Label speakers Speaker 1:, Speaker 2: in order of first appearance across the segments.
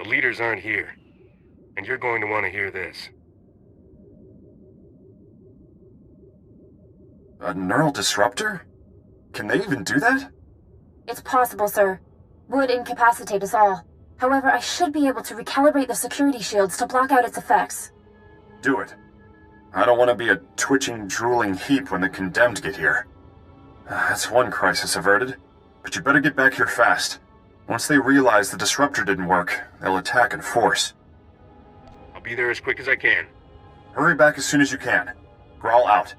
Speaker 1: leaders aren't here. And you're going to want to hear this.
Speaker 2: A neural disruptor? Can they even do that?
Speaker 3: It's possible, sir. Would incapacitate us all. However, I should be able to recalibrate the security shields to block out its effects.
Speaker 2: Do it. I don't want to be a twitching, drooling heap when the condemned get here. That's one crisis averted. But you better get back here fast. Once they realize the disruptor didn't work, they'll attack in force.
Speaker 1: I'll be there as quick as I can.
Speaker 2: Hurry back as soon as you can. Growl out.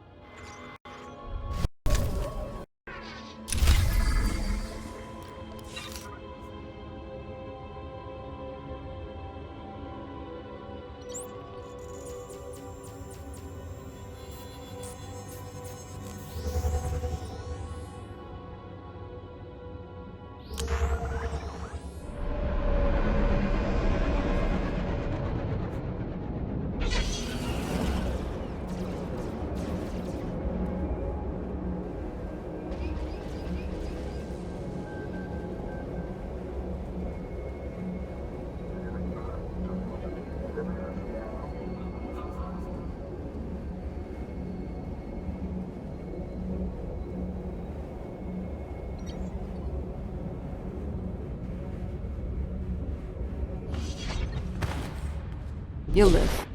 Speaker 4: You'll live.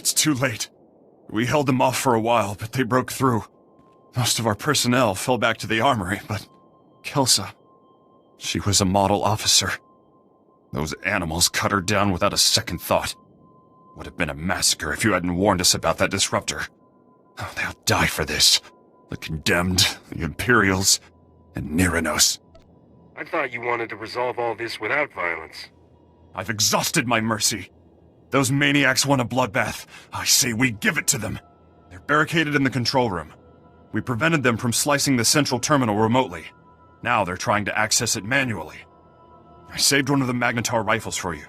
Speaker 5: It's too late. We held them off for a while, but they broke through. Most of our personnel fell back to the armory, but Kelsa, she was a model officer. Those animals cut her down without a second thought. Would have been a massacre if you hadn't warned us about that disruptor. Oh, they'll die for this. The Condemned, the Imperials, and Niranos.
Speaker 1: I thought you wanted to resolve all this without violence.
Speaker 5: I've exhausted my mercy. Those maniacs want a bloodbath. I say we give it to them. They're barricaded in the control room. We prevented them from slicing the central terminal remotely. Now they're trying to access it manually. I saved one of the Magnetar rifles for you.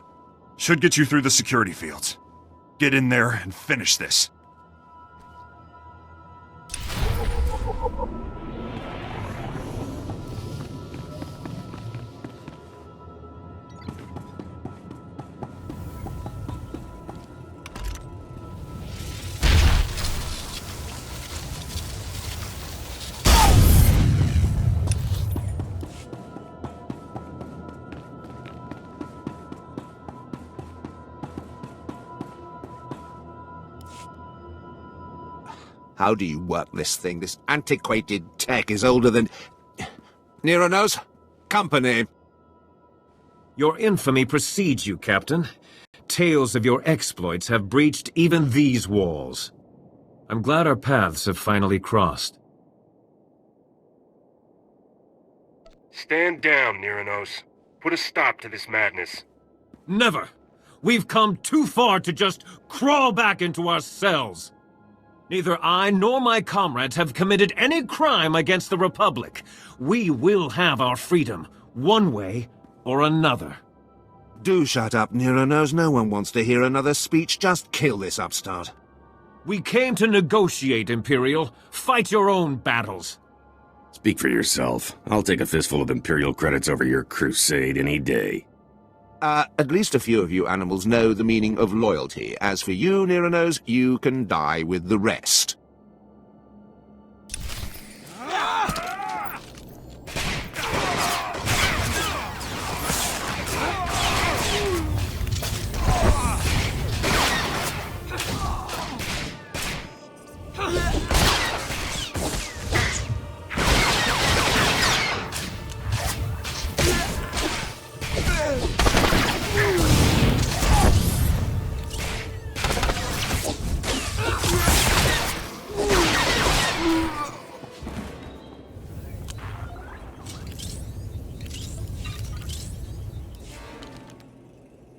Speaker 5: Should get you through the security fields. Get in there and finish this.
Speaker 6: How do you work this thing? This antiquated tech is older than... Niranos? Company.
Speaker 7: Your infamy precedes you, Captain. Tales of your exploits have breached even these walls. I'm glad our paths have finally crossed.
Speaker 1: Stand down, Niranos. Put a stop to this madness.
Speaker 7: Never! We've come too far to just crawl back into our cells. Neither I nor my comrades have committed any crime against the Republic. We will have our freedom, one way or another.
Speaker 6: Do shut up, Nero knows. No one wants to hear another speech. Just kill this upstart.
Speaker 7: We came to negotiate, Imperial. Fight your own battles.
Speaker 4: Speak for yourself. I'll take a fistful of Imperial credits over your crusade any day.
Speaker 6: At least a few of you animals know the meaning of loyalty. As for you, Nero knows, you can die with the rest.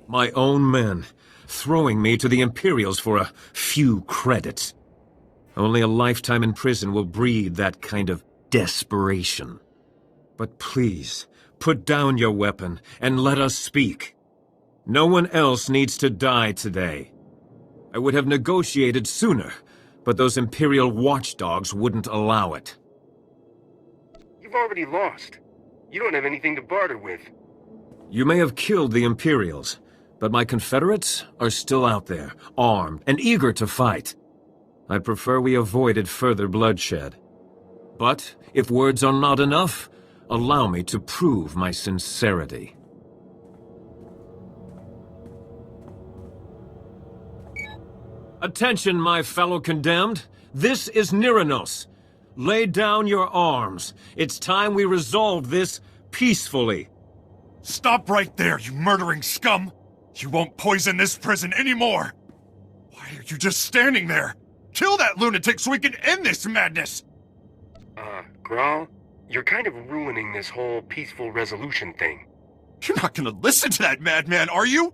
Speaker 7: My own men, throwing me to the Imperials for a few credits. Only a lifetime in prison will breed that kind of desperation. But please, put down your weapon and let us speak. No one else needs to die today. I would have negotiated sooner, but those Imperial watchdogs wouldn't allow it.
Speaker 1: You've already lost. You don't have anything to barter with.
Speaker 7: You may have killed the Imperials, but my Confederates are still out there, armed and eager to fight. I'd prefer we avoided further bloodshed. But if words are not enough, allow me to prove my sincerity. Attention, my fellow condemned. This is Niranos. Lay down your arms. It's time we resolve this peacefully.
Speaker 5: Stop right there, you murdering scum! You won't poison this prison anymore! Why are you just standing there? Kill that lunatic so we can end this madness!
Speaker 1: Grawl, you're kind of ruining this whole peaceful resolution thing.
Speaker 5: You're not gonna listen to that madman, are you?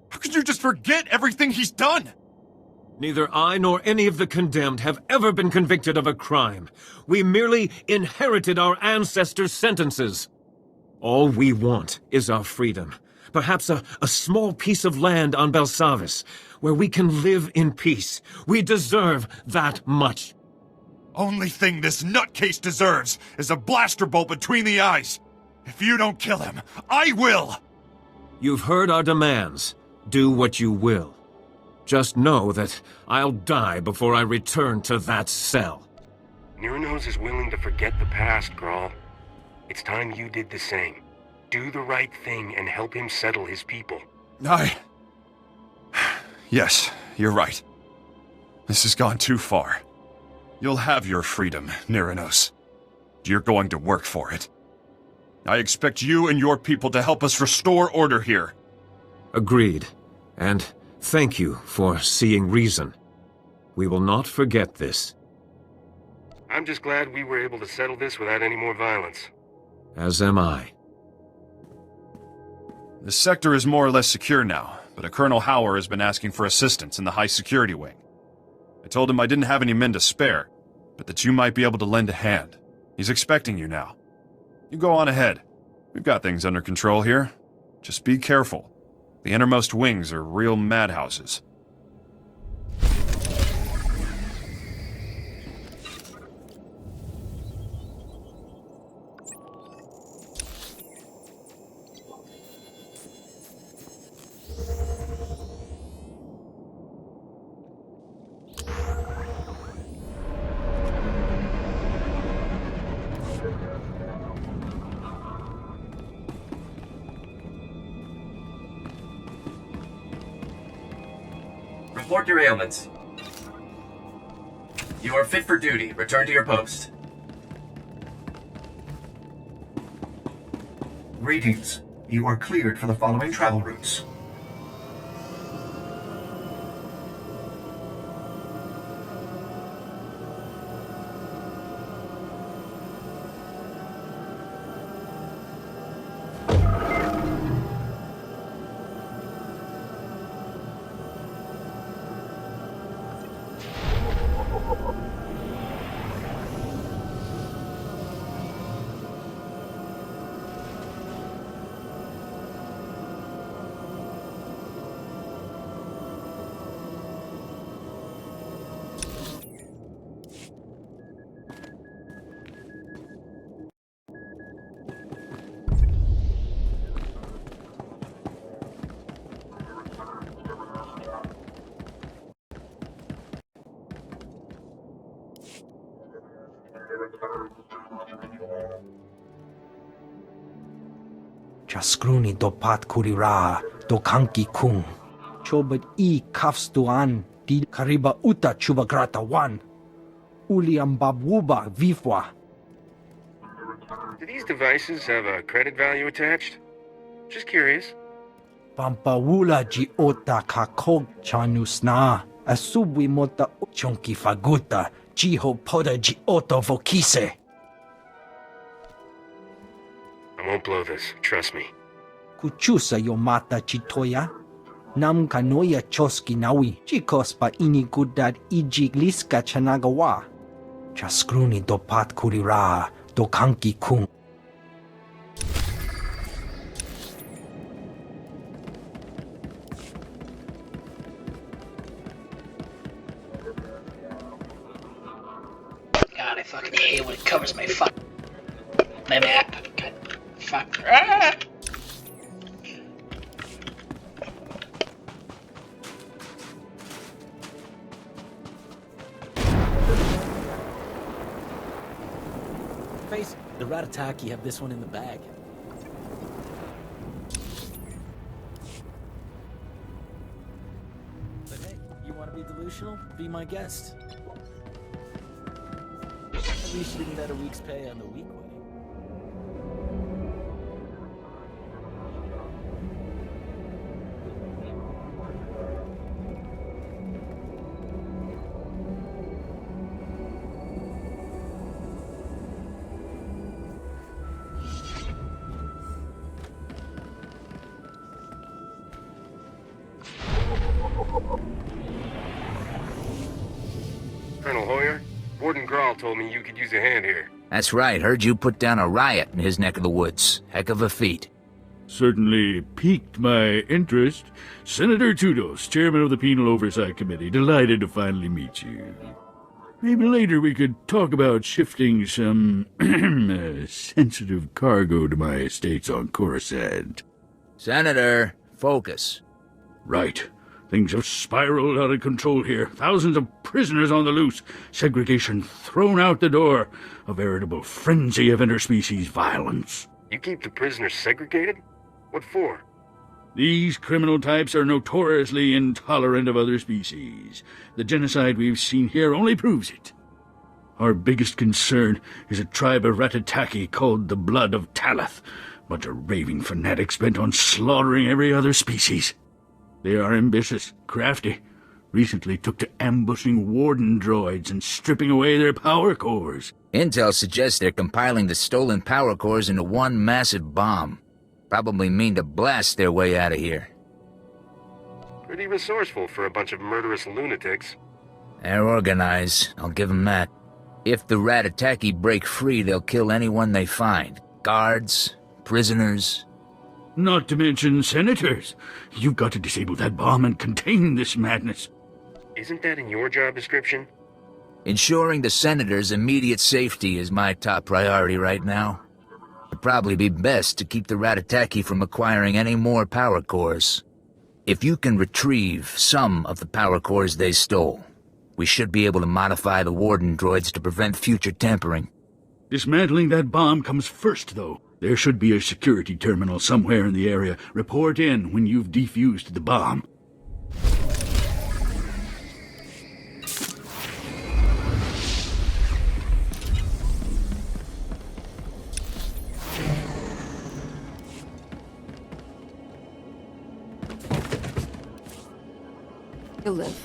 Speaker 5: How could you just forget everything he's done?
Speaker 7: Neither I nor any of the condemned have ever been convicted of a crime. We merely inherited our ancestors' sentences. All we want is our freedom. Perhaps a small piece of land on Belsavis, where we can live in peace. We deserve that much.
Speaker 5: Only thing this nutcase deserves is a blaster bolt between the eyes. If you don't kill him, I will!
Speaker 7: You've heard our demands. Do what you will. Just know that I'll die before I return to that cell.
Speaker 1: Niranos is willing to forget the past, Grawl. It's time you did the same. Do the right thing and help him settle his people.
Speaker 5: Yes, you're right. This has gone too far. You'll have your freedom, Niranos. You're going to work for it. I expect you and your people to help us restore order here.
Speaker 7: Agreed. And thank you for seeing reason. We will not forget this.
Speaker 1: I'm just glad we were able to settle this without any more violence.
Speaker 7: As am I.
Speaker 5: The sector is more or less secure now, but a Colonel Hauer has been asking for assistance in the high security wing. I told him I didn't have any men to spare, but that you might be able to lend a hand. He's expecting you now. You go on ahead. We've got things under control here. Just be careful. The innermost wings are real madhouses.
Speaker 8: Report your ailments. You are fit for duty. Return to your post.
Speaker 9: Greetings. You are cleared for the following travel routes.
Speaker 10: Chaskruni dopat kurira do kanki kung. Chobad I kafstuan di kariba uta chubagrata wan. Uli ambabwuba vifwa.
Speaker 1: Do these devices have a credit value attached? Just curious.
Speaker 10: Pampawula ji ota kakog chanusna. Asubwi mota uchonki faguta. Jiho poda ji oto vokise.
Speaker 1: I won't blow this, trust me.
Speaker 10: Kuchusa yomata chitoya. Nam kanoya choski nawi. Chikospa inigudad ijigliska chanagawa. Chaskruni dopat kurira do kanki kung.
Speaker 11: God, I fucking hate when it covers my my map. God, fuck. Ah!
Speaker 12: Face, the Ratataki have this one in the bag. But hey, you want to be delusional? Be my guest. At least you didn't bet a week's pay on the week way.
Speaker 1: Colonel Hoyer, Warden Grawl told me you could use a hand here.
Speaker 13: That's right, heard you put down a riot in his neck of the woods. Heck of a feat.
Speaker 14: Certainly piqued my interest. Senator Tudos, chairman of the Penal Oversight Committee, delighted to finally meet you. Maybe later we could talk about shifting some sensitive cargo to my estates on Coruscant.
Speaker 13: Senator, focus.
Speaker 14: Right. Things have spiraled out of control here. Thousands of prisoners on the loose. Segregation thrown out the door. A veritable frenzy of interspecies violence.
Speaker 1: You keep the prisoners segregated? What for?
Speaker 14: These criminal types are notoriously intolerant of other species. The genocide we've seen here only proves it. Our biggest concern is a tribe of Ratataki called the Blood of Talath. Bunch of raving fanatics bent on slaughtering every other species. They are ambitious, crafty. Recently took to ambushing warden droids and stripping away their power cores.
Speaker 13: Intel suggests they're compiling the stolen power cores into one massive bomb. Probably mean to blast their way out of here.
Speaker 1: Pretty resourceful for a bunch of murderous lunatics.
Speaker 13: They're organized, I'll give them that. If the Ratataki break free, they'll kill anyone they find. Guards, prisoners.
Speaker 14: Not to mention senators. You've got to disable that bomb and contain this madness.
Speaker 1: Isn't that in your job description?
Speaker 13: Ensuring the senators' immediate safety is my top priority right now. It'd probably be best to keep the Ratataki from acquiring any more power cores. If you can retrieve some of the power cores they stole, we should be able to modify the warden droids to prevent future tampering.
Speaker 14: Dismantling that bomb comes first, though. There should be a security terminal somewhere in the area. Report in when you've defused the bomb.
Speaker 15: You'll live.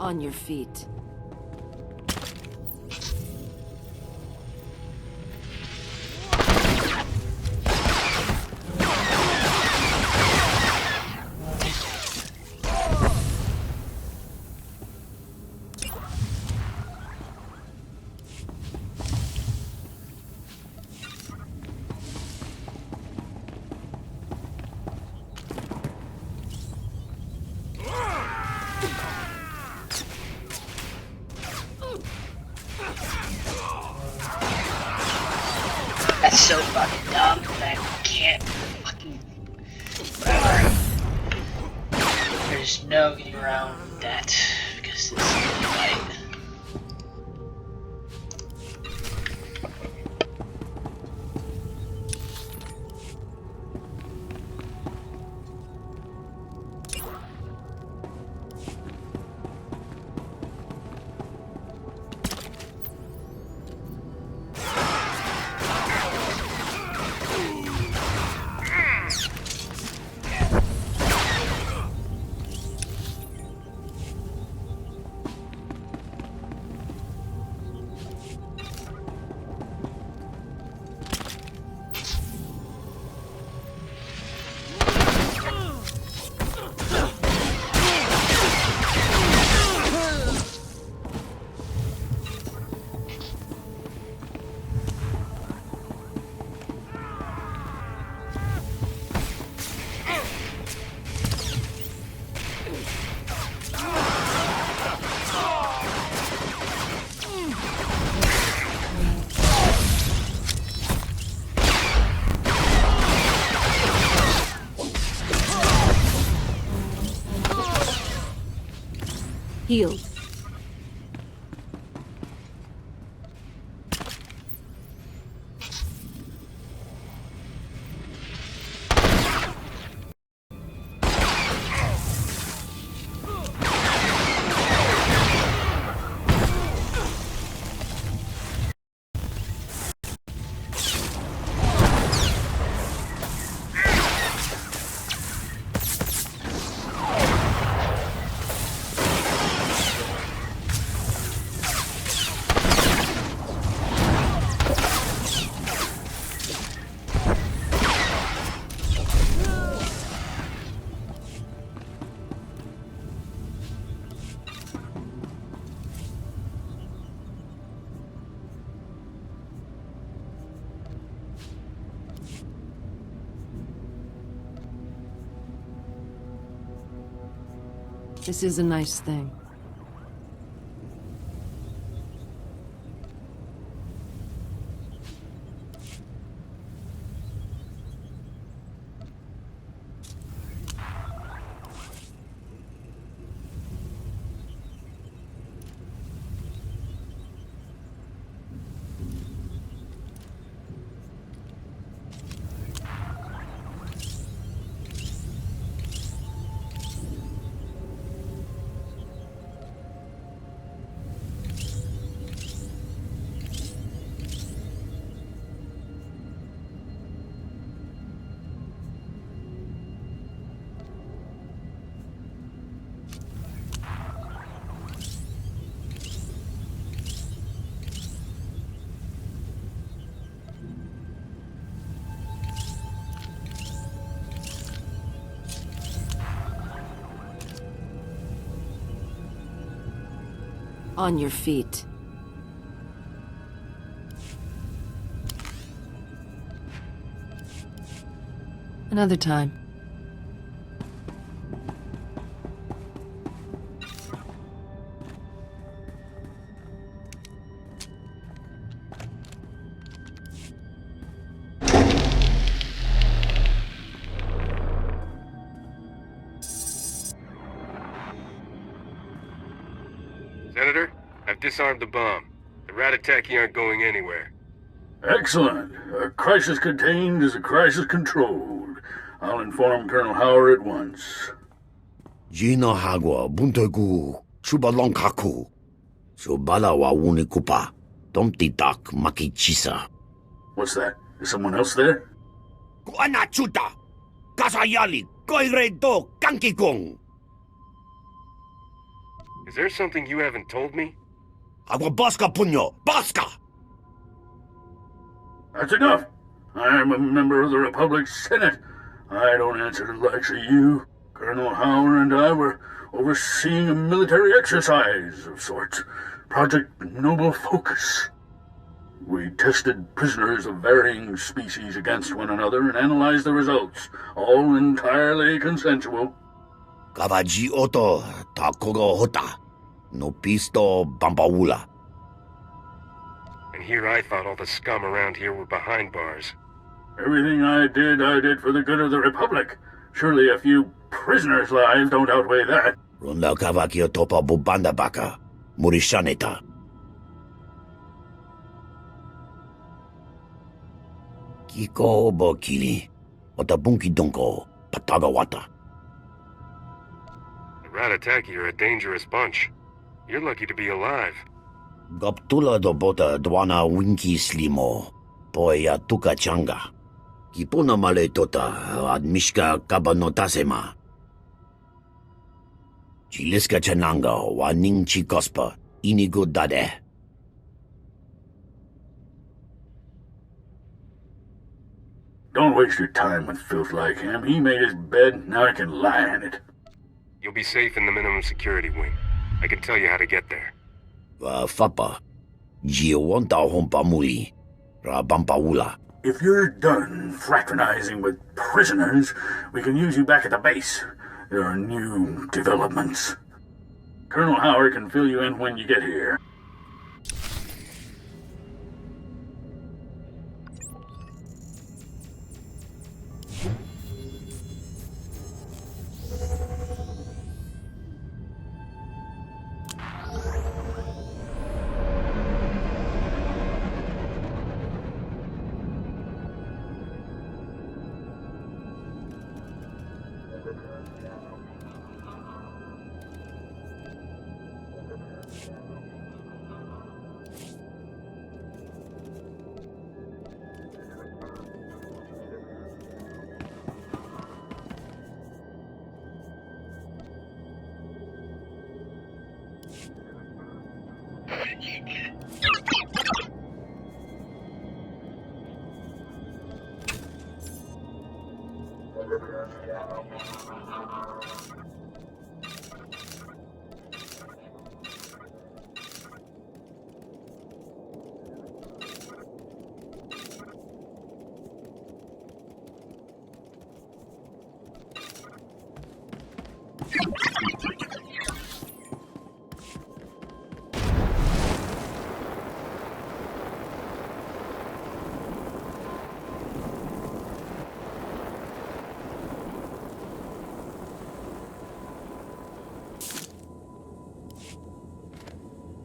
Speaker 15: On your feet.
Speaker 11: That's so fucking dumb that I can't fucking... Whatever. There's no getting around that, because this is right.
Speaker 15: Healed. This is a nice thing. On your feet. Another time.
Speaker 1: Senator, I've disarmed the bomb. The Ratataki aren't going anywhere.
Speaker 14: Excellent. A crisis contained is a crisis controlled. I'll inform Colonel Hauer at once.
Speaker 4: Gina Hagwa, Buntagu, Chubalonkaku, Chubalawa Wunikupa, Domtitak Makichisa.
Speaker 14: What's that? Is someone else there?
Speaker 4: Guanachuta, Kasayali, Koiredo, Kankikong.
Speaker 1: Is there something you haven't told me?
Speaker 4: Agua Bosca, puño! Bosca!
Speaker 14: That's enough. I am a member of the Republic's Senate. I don't answer to the likes of you. Colonel Howard and I were overseeing a military exercise of sorts. Project Noble Focus. We tested prisoners of varying species against one another and analyzed the results, all entirely consensual.
Speaker 4: Kavaji oto ta kogo hota. No pisto bampaula.
Speaker 1: And here I thought all the scum around here were behind bars.
Speaker 14: Everything I did for the good of the Republic. Surely a few prisoners' lives don't outweigh that.
Speaker 4: Ronda kavakio topa bubanda baka. Murishaneta. Kiko obo kili. Otabunki donko. Patagawata.
Speaker 1: The Ratataki are a dangerous bunch. You're lucky to be alive.
Speaker 4: Gaptula do bota dwana winki slimo. Poya tuka changa. Kipona male tota admishka kabanotasema. Chiliska chananga wa ningchi kospa. Inigo dade.
Speaker 14: Don't waste your time with filth like him. He made his bed, now he can lie in it.
Speaker 1: You'll be safe in the minimum security wing. I can tell you how to get there.
Speaker 4: Fapa. Giowonta hompa muli. Rabampaula.
Speaker 14: If you're done fraternizing with prisoners, we can use you back at the base. There are new developments. Colonel Howard can fill you in when you get here.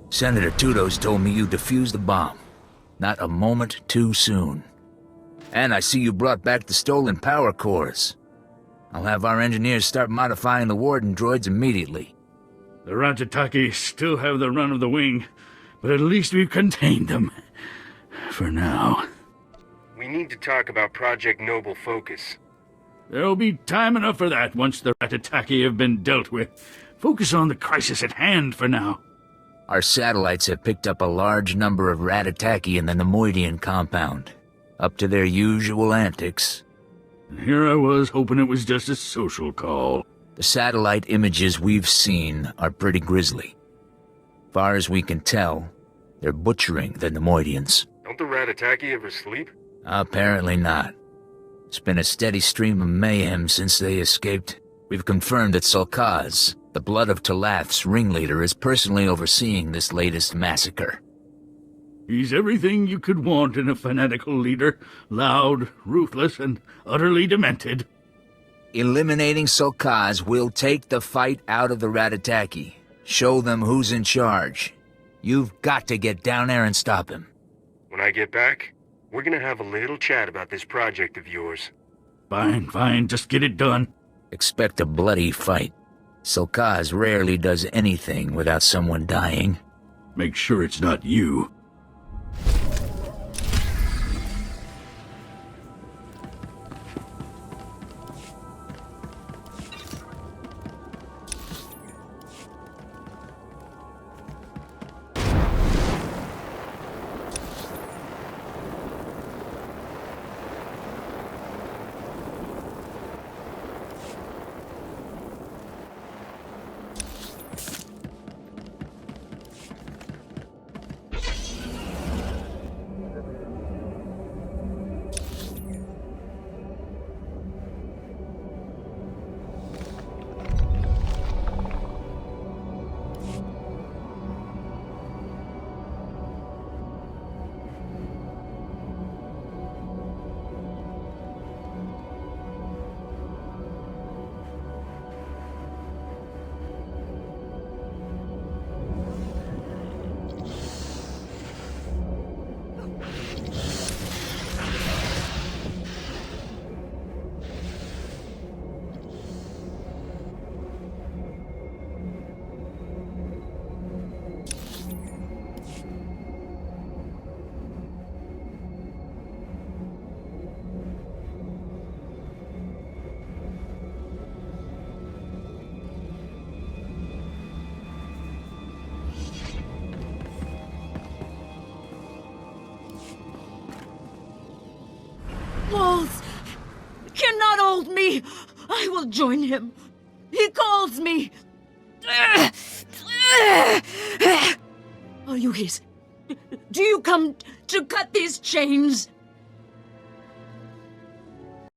Speaker 13: Senator Tudos told me you defused the bomb. Not a moment too soon. And I see you brought back the stolen power cores. I'll have our engineers start modifying the Warden droids immediately.
Speaker 14: The Ratataki still have the run of the wing, but at least we've contained them. For now.
Speaker 1: We need to talk about Project Noble Focus.
Speaker 14: There'll be time enough for that once the Ratataki have been dealt with. Focus on the crisis at hand for now.
Speaker 13: Our satellites have picked up a large number of Ratataki in the Nemoidian compound. Up to their usual antics.
Speaker 14: And here I was hoping it was just a social call.
Speaker 13: The satellite images we've seen are pretty grisly. Far as we can tell, they're butchering the Nemoidians.
Speaker 1: Don't the Ratataki ever sleep?
Speaker 13: Apparently not. It's been a steady stream of mayhem since they escaped. We've confirmed that Sulkaz, the Blood of Talath's ringleader, is personally overseeing this latest massacre.
Speaker 14: He's everything you could want in a fanatical leader. Loud, ruthless, and utterly demented.
Speaker 13: Eliminating Sulkaz will take the fight out of the Ratataki. Show them who's in charge. You've got to get down there and stop him.
Speaker 1: When I get back, we're gonna have a little chat about this project of yours.
Speaker 14: Fine, just get it done.
Speaker 13: Expect a bloody fight. Sulkaz rarely does anything without someone dying.
Speaker 14: Make sure it's not you.
Speaker 16: walls cannot hold me. I will join him. He calls me. Are you his? Do you come to cut these chains?